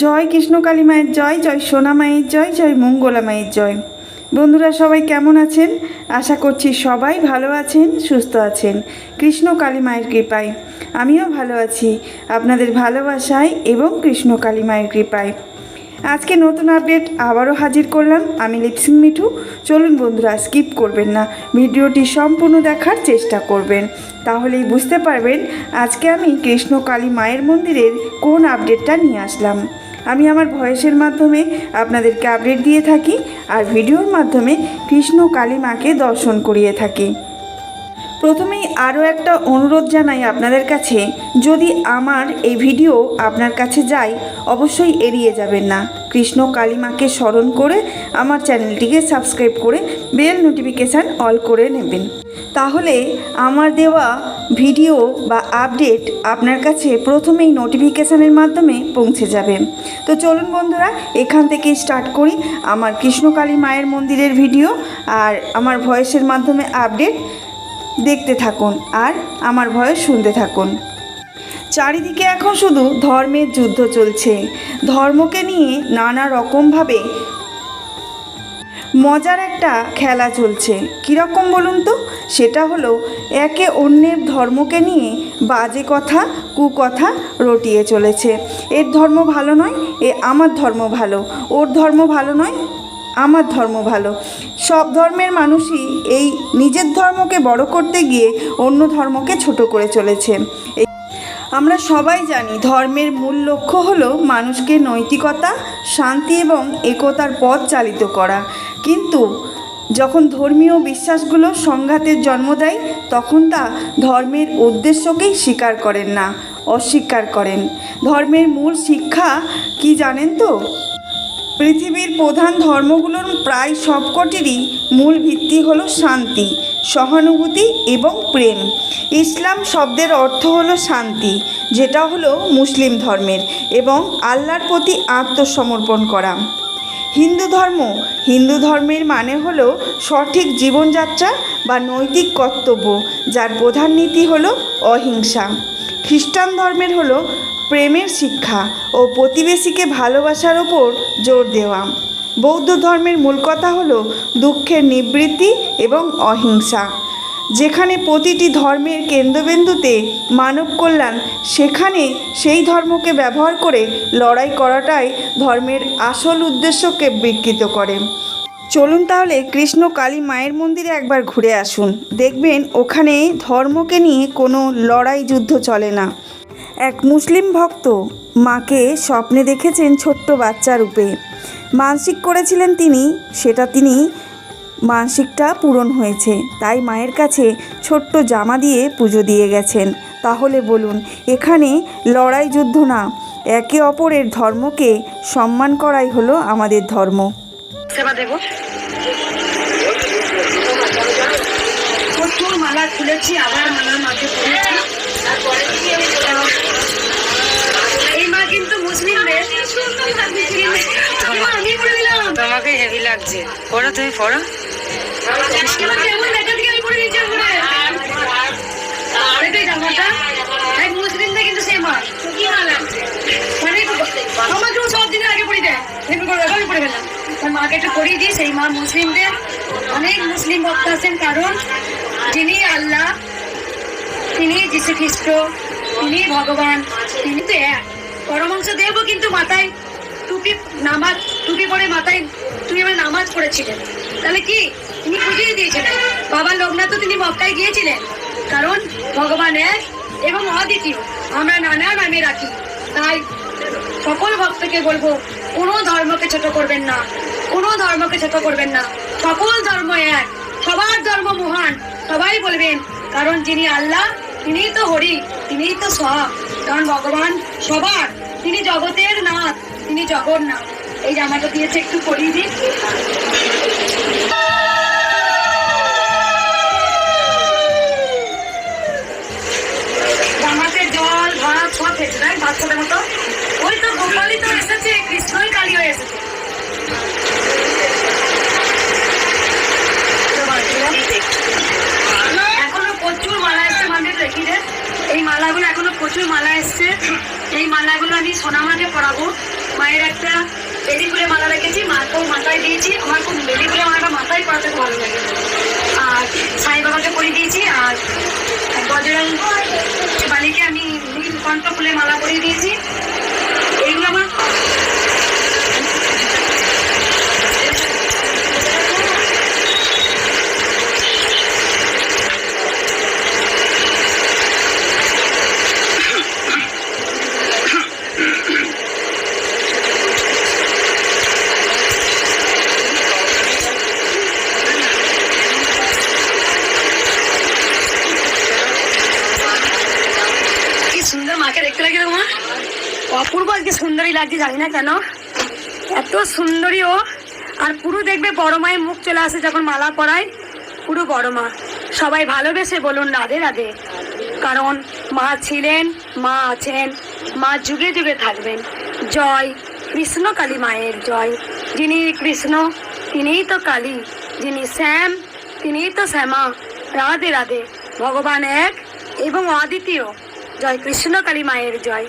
জয় কৃষ্ণকালী মায়ের জয়, জয় সোনা মায়ের জয়, জয় মঙ্গলা মায়ের জয়। বন্ধুরা সবাই কেমন আছেন? আশা করছি সবাই ভালো আছেন, সুস্থ আছেন। কৃষ্ণকালী মায়ের কৃপায় আমিও ভালো আছি, আপনাদের ভালোবাসায় এবং কৃষ্ণকালী মায়ের কৃপায়। আজকে নতুন আপডেট আবারও হাজির করলাম, আমি লিপসিং মিঠু। চলুন বন্ধুরা, স্কিপ করবেন না, ভিডিওটি সম্পূর্ণ দেখার চেষ্টা করবেন, তাহলেই বুঝতে পারবেন আজকে আমি কৃষ্ণকালী মায়ের মন্দিরের কোন আপডেটটা নিয়ে আসলাম। আমি আমার ভয়েসের মাধ্যমে আপনাদেরকে আপডেট দিয়ে থাকি আর ভিডিওর মাধ্যমে কৃষ্ণকালী মাকে দর্শন করিয়ে থাকি। প্রথমেই আরও একটা অনুরোধ জানাই আপনাদের কাছে, যদি আমার এই ভিডিও আপনার কাছে যায় অবশ্যই এড়িয়ে যাবেন না। কৃষ্ণকালী মাকে স্মরণ করে আমার চ্যানেলটিকে সাবস্ক্রাইব করে বেল নোটিফিকেশান অল করে নেবেন, তাহলে আমার দেওয়া ভিডিও বা আপডেট আপনার কাছে প্রথমেই নোটিফিকেশানের মাধ্যমে পৌঁছে যাবে। তো চলুন বন্ধুরা, এখান থেকে স্টার্ট করি আমার কৃষ্ণকালী মায়ের মন্দিরের ভিডিও আর আমার ভয়েসের মাধ্যমে আপডেট দেখতে থাকুন আর আমার ভয়েস শুনতে থাকুন। চারিদিকে এখন শুধু ধর্মের যুদ্ধ চলছে, ধর্মকে নিয়ে নানা রকমভাবে মজার একটা খেলা চলছে। কীরকম বলুন তো? সেটা হলো একে অন্যের ধর্মকে নিয়ে বাজে কথা, কুকথা রটিয়ে চলেছে। এর ধর্ম ভালো নয়, আমার ধর্ম ভালো, ওর ধর্ম ভালো নয়, আমার ধর্ম ভালো। সব ধর্মের মানুষই এই নিজের ধর্মকে বড় করতে গিয়ে অন্য ধর্মকে ছোট করে চলেছে। আমরা সবাই জানি ধর্মের মূল লক্ষ্য হলো মানুষকে নৈতিকতা, শান্তি এবং একতার পথ চালিত করা। কিন্তু যখন ধর্মীয় বিশ্বাসগুলো সংঘাতের জন্ম দেয় তখন তা ধর্মের উদ্দেশ্যকেই স্বীকার করেন না, অস্বীকার করেন। ধর্মের মূল শিক্ষা কি জানেন তো? পৃথিবীর প্রধান ধর্মগুলোর প্রায় সবকটিরই মূল ভিত্তি হলো শান্তি, সহানুভূতি এবং প্রেম। ইসলাম শব্দের অর্থ হলো শান্তি, যেটা হলো মুসলিম ধর্মের, এবং আল্লাহর প্রতি আত্মসমর্পণ করা। হিন্দু ধর্মের মানে হলো সঠিক জীবনযাত্রা বা নৈতিক কর্তব্য, যার প্রধান নীতি হলো অহিংসা। খ্রিস্টান ধর্মের হলো প্রেমের শিক্ষা ও প্রতিবেশীকে ভালোবাসার ওপর জোর দেওয়া। বৌদ্ধ ধর্মের মূল কথা হলো দুঃখের নিবৃত্তি এবং অহিংসা। যেখানে প্রতিটি ধর্মের কেন্দ্রবিন্দুতে মানব কল্যাণ, সেখানে সেই ধর্মকে ব্যবহার করে লড়াই করাটাই ধর্মের আসল উদ্দেশ্যকে বিকৃত করে। চলুন তাহলে কৃষ্ণকালী মায়ের মন্দিরে একবার ঘুরে আসুন, দেখবেন ওখানে ধর্মকে নিয়ে কোনো লড়াই যুদ্ধ চলে না। এক মুসলিম ভক্ত মাকে স্বপ্নে দেখেছেন ছোট্ট বাচ্চা রূপে। মানসিক করেছিলেন তিনি মানসিকটা পূরণ হয়েছে, তাই মায়ের কাছে ছোট্ট জামা দিয়ে পুজো দিয়ে গেছেন। তাহলে বলুন, এখানে লড়াই যুদ্ধ না, একে অপরের ধর্মকে সম্মান করাই হলো আমাদের ধর্ম। সেবা দেব। প্রচুর মালা খুলেছি, আবার মালার মাঝে এই মা কিন্তু মুসলিমদের। তোমাকে হেভি লাগছে, পড়ো তুমি পড়ো। মুসলিমদের কিন্তু সেই মা আমাকেও সব দিনের আগে পড়ি দেয়, পড়ে গেলাম মাকে একটু পড়িয়ে দিই। সেই মা মুসলিমদের, অনেক মুসলিম ভক্ত আছেন, কারণ যিনি আল্লাহ, তিনি যীশু খ্রিস্ট, তিনি ভগবান, তিনি তো এক। পরমাংশ দেবও কিন্তু মাথায় টুপি পরে মাথায় তুমি আমার নামাজ পড়েছিলেন, তাহলে কি তিনি বুঝিয়ে দিয়েছিলেন। বাবা লোকনাথও তিনি মক্কায় গিয়েছিলেন, কারণ ভগবান এক এবং অদ্বিতীয়, আমরা নানা নামে রাখি। তাই সকল ভক্তকে বলবো, কোনো ধর্মকে ছোট করবেন না, কোনো ধর্মকে ছোট করবেন না। সকল ধর্ম এক, সবার ধর্ম মহান, সবাই বলবেন, কারণ যিনি আল্লাহ তিনিই তো হরি, তিনিই তো সব, কারণ ভগবান সবার, তিনি জগতের নাথ, তিনি জগন্নাথ। এই জামাটা দিয়েছে, একটু পরিয়ে দিন। জামাতে জল ভাত সব খেয়েছে, তাই ভাত খাওয়ার মতো। ওই তো গোপালই তো এসেছে, কৃষ্ণই কালী হয়ে এসেছে। এখনো প্রচুর মালা এসছে, মন্দির দেখি রে। এই কিছু মালা এসছে। এই মালাগুলো আমি সোনামাকে পরাবো। মায়ের একটা বেলি ফুলের মালা রেখেছি, মাকেও মাথায় দিয়েছি। আমার খুব বেলি ফুলের মালাটা মাথায় পরাতে খুব ভালো লাগে। আর সাই বাবাকে পরিয়ে দিয়েছি। আর বজরং বালিকে আমি নীলকণ্ঠ ফুলের মালা পরিয়ে দিয়েছি। এইগুলো আমার সুন্দর মাকে দেখতে লাগে তোমার অপূর্ব আজকে সুন্দরী লাগছে, জানি না কেন এত সুন্দরী ও। আর পুরো দেখবে বড় মায়ের মুখ চলে আসে যখন মালা পরায়, পুরো বড় মা। সবাই ভালোবেসে বলুন রাধে রাধে, কারণ মা ছিলেন, মা আছেন, মা যুগে যুগে থাকবেন। জয় কৃষ্ণ কালী মায়ের জয়। যিনি কৃষ্ণ তিনিই তো কালী, যিনি শ্যাম তিনিই তো শ্যামা। রাধে রাধে। ভগবান এক এবং অদ্বিতীয়। জয় কৃষ্ণ কালী মায়ের জয়।